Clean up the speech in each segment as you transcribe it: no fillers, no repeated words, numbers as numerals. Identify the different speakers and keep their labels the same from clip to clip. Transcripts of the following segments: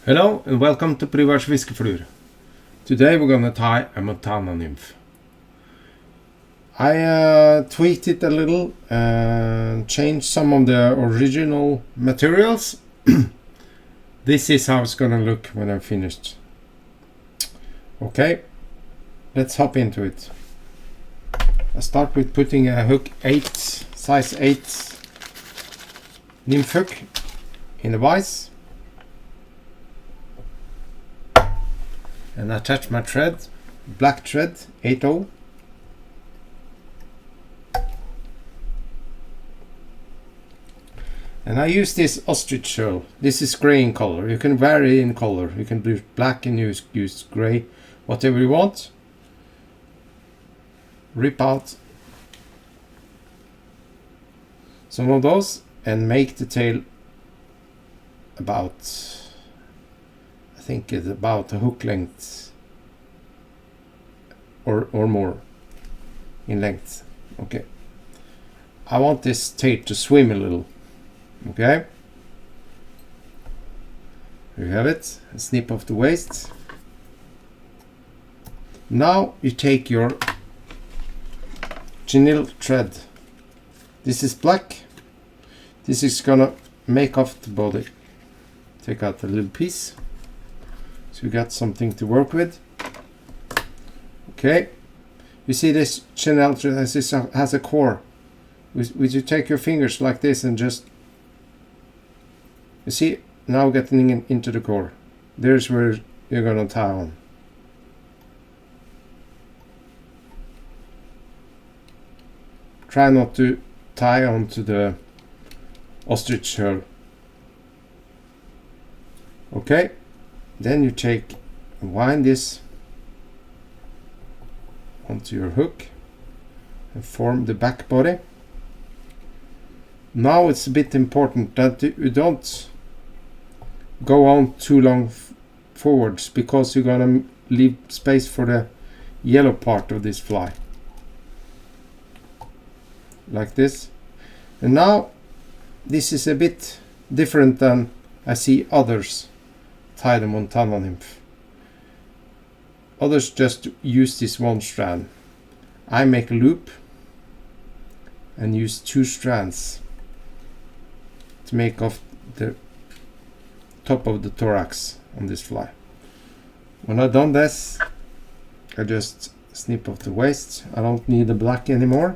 Speaker 1: Hello and welcome to Privars Fiskeflur. Today we're gonna tie a Montana Nymph. I tweaked it a little and changed some of the original materials. This is how it's gonna look when I'm finished. Okay, let's hop into it. I start with putting a hook 8, size 8 nymph hook in the vise. And attach my thread, black thread 8/0. And I use this ostrich shell. This is gray in color. You can vary in color. You can do black and use gray, whatever you want. Rip out some of those and make the tail about, I think it's about a hook length or more in length. Okay, I want this tail to swim a little. Okay, here you have it, a snip of the waist. Now you take your chenille thread. This is black. This is gonna make off the body. Take out a little piece so you got something to work with. Okay, you see this chenille thread has a core. Would you take your fingers like this and just, you see, now getting into the core. There's where you're gonna tie on. Try not to tie onto the ostrich shell. Okay, then you take and wind this onto your hook and form the back body. Now it's a bit important that you don't go on too long forwards, because you're gonna leave space for the yellow part of this fly. Like this. And now this is a bit different than I see others tie the Montana Nymph. Others just use this one strand. I make a loop and use 2 strands to make off the top of the thorax on this fly. When I've done this, I just snip off the waist. I don't need the black anymore,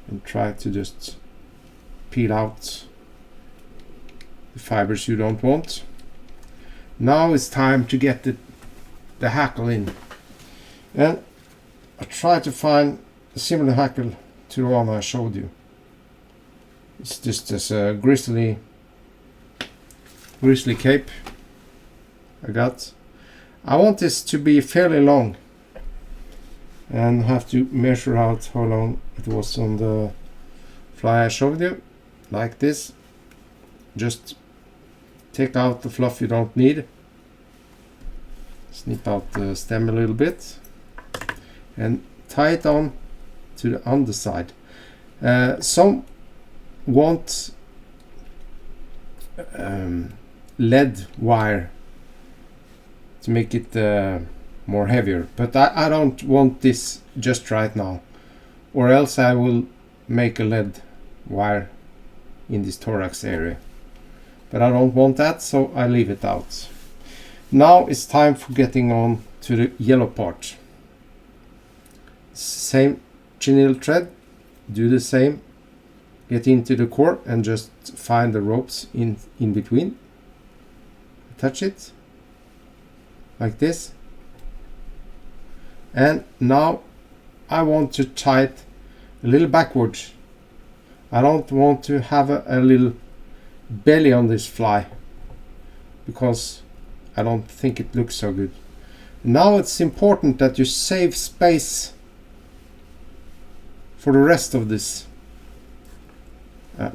Speaker 1: and try to just peel out the fibers you don't want. Now it's time to get the hackle in, and I try to find a similar hackle to the one I showed you. It's just this grizzly cape I got. I want this to be fairly long, and have to measure out how long it was on the fly I showed you, like this. Just take out the fluff you don't need, snip out the stem a little bit, and tie it on to the underside. Some want lead wire to make it more heavier, but I don't want this just right now, or else I will make a lead wire in this thorax area, but I don't want that, so I leave it out. Now it's time for getting on to the yellow part. Same chenille thread, do the same, get into the core and just find the ropes in between, attach it like this. And now I want to tie it a little backwards. I don't want to have a little belly on this fly, because I don't think it looks so good. Now it's important that you save space for the rest of this.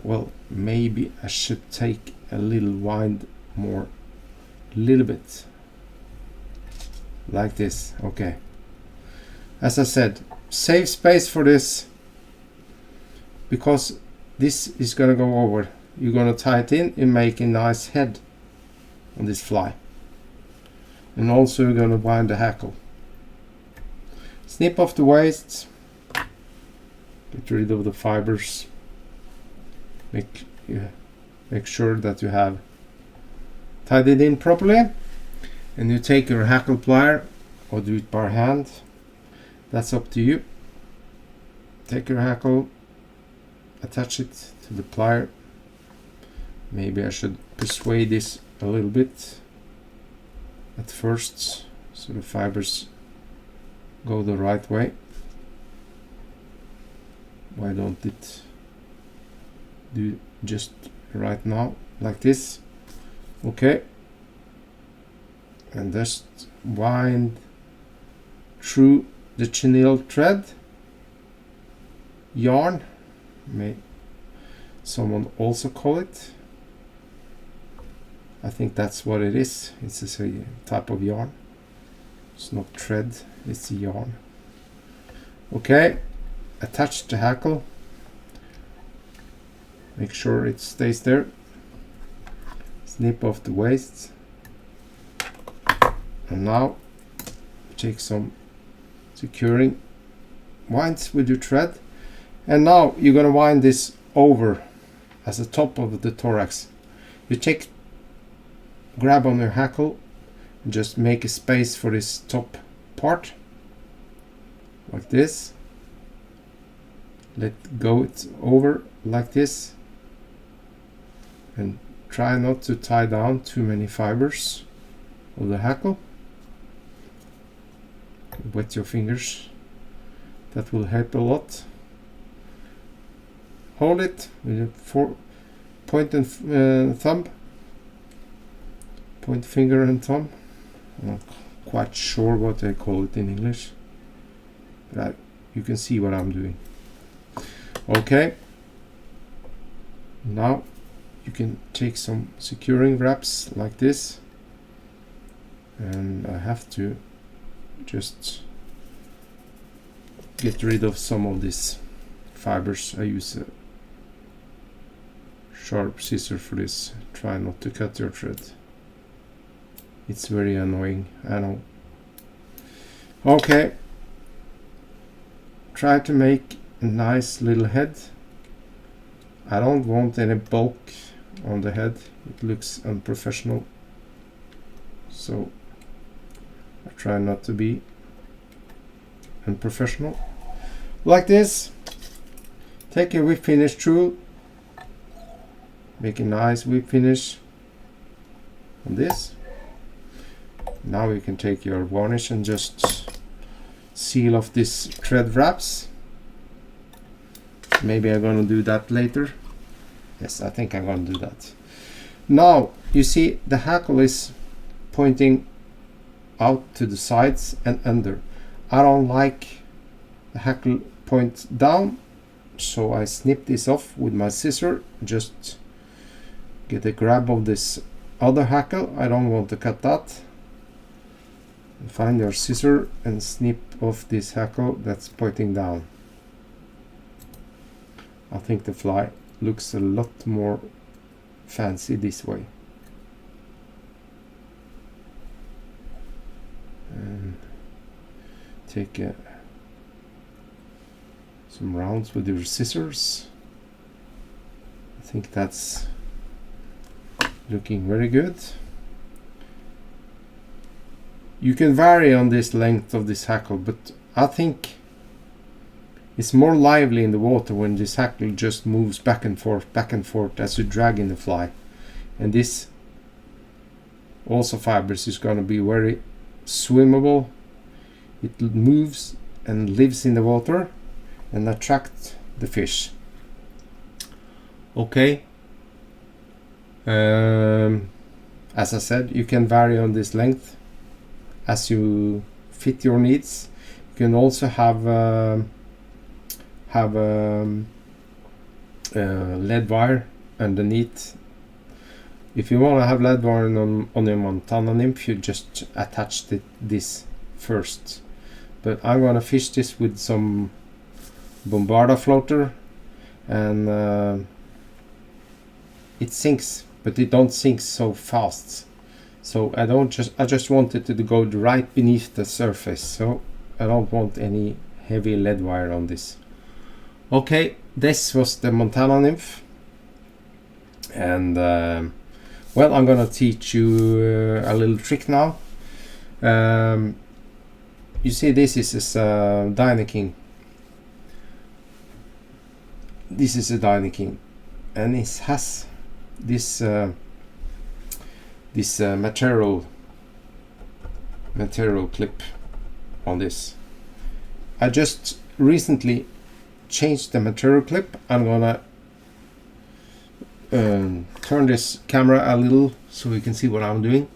Speaker 1: Well, maybe I should take a little wind more, a little bit, like this. Okay, as I said, save space for this, because this is gonna go over. You're gonna tie it in and make a nice head on this fly. And also you're going to wind the hackle. Snip off the waist, get rid of the fibers, make sure that you have tied it in properly, and you take your hackle plier or do it by hand, that's up to you. Take your hackle, attach it to the plier. Maybe I should persuade this a little bit at first so the fibers go the right way. Why don't it do just right now like this? Okay, and just wind through the chenille thread yarn, may someone also call it. I think that's what it is. It's a type of yarn. It's not thread, it's a yarn. Okay, attach the hackle, make sure it stays there, snip off the waist, and now take some securing winds with your thread, and now you're going to wind this over as the top of the thorax. You grab on your hackle and just make a space for this top part like this, let go it over like this, and try not to tie down too many fibers of the hackle. Wet your fingers, that will help a lot. Hold it with your point and thumb, point finger and thumb. I'm not quite sure what they call it in English, but you can see what I'm doing. Okay, now you can take some securing wraps like this, and I have to just get rid of some of these fibers. I use a sharp scissor for this. Try not to cut your thread. It's very annoying, I know. Okay, try to make a nice little head. I don't want any bulk on the head, it looks unprofessional, so I try not to be unprofessional. Like this, take your whip finish tool, make a nice whip finish on this. Now you can take your varnish and just seal off this thread wraps. Maybe I'm gonna do that later. Yes, I think I'm gonna do that. Now you see the hackle is pointing out to the sides and under. I don't like the hackle point down, so I snip this off with my scissor. Just get a grab of this other hackle. I don't want to cut that. Find your scissor and snip off this hackle that's pointing down. I think the fly looks a lot more fancy this way. And take some rounds with your scissors. I think that's looking very good. You can vary on this length of this hackle, but I think it's more lively in the water when this hackle just moves back and forth as you drag in the fly. And this also fibers is going to be very swimmable. It moves and lives in the water and attracts the fish. Okay. As I said, you can vary on this length as you fit your needs. You can also have lead wire underneath. If you want to have lead wire on your Montana Nymph, you just attach this first. But I'm gonna fish this with some Bombarda floater, and it sinks, but it don't sink so fast. So I just want it to go right beneath the surface, so I don't want any heavy lead wire on this. Okay, this was the Montana Nymph, and well, I'm gonna teach you a little trick now. You see, this is Dyna King. This is a Dyna King, and it has this material clip on this. I just recently changed the material clip. I'm gonna turn this camera a little so you can see what I'm doing.